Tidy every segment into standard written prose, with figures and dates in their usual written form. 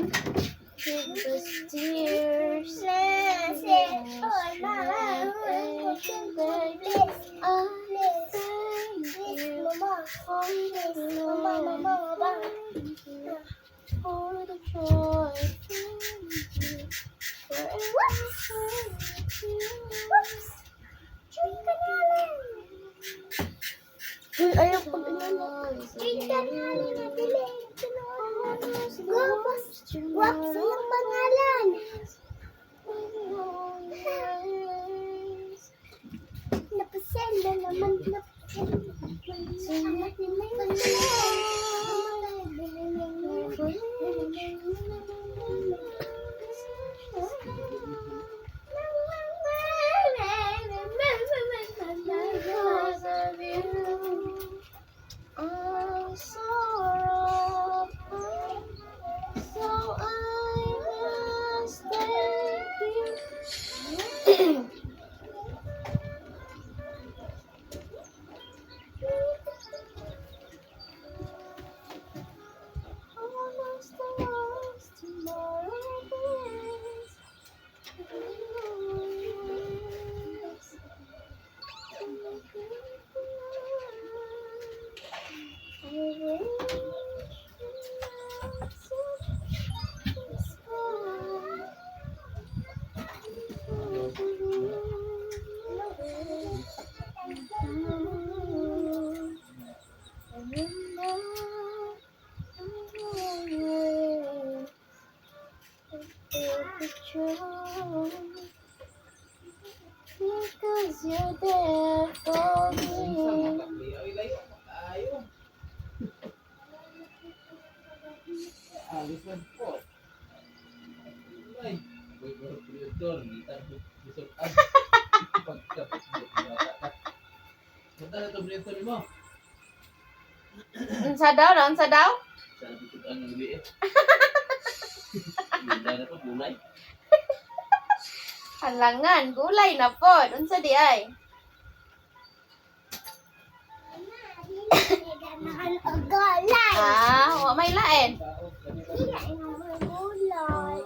With the tears. For the joy. Uy, ayaw pag ano. Chika nga lang nabili. Wap silang pangalan. Napasel na naman. Salamat naman. Because of you, I'm sorrow, so I must thank you. Almost lost tomorrow brings. Because you're there for me. Alis man po. Ay, pagkakapilitor, bisog ang pagkakapilitor. Punta na ito pilitor mo. Unsa daw? Unsa daw? Saan bisog ang nagbiit? Hindi na po, gulay. Halangan, gulay na po. Unsa di ay? Ganahan o gulay. Wa may lain. Kinain mo gulay.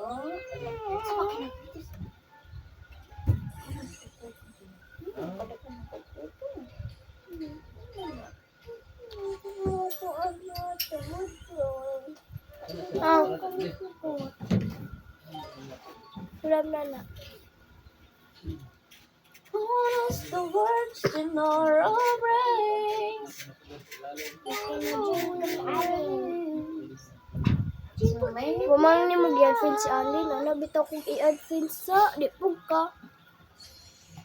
Ulam na na. Promise the words tomorrow brings. So, may Gumang ni mag-headphones si Alin. Ano bitaw kong i-headphones sa? Di po ka.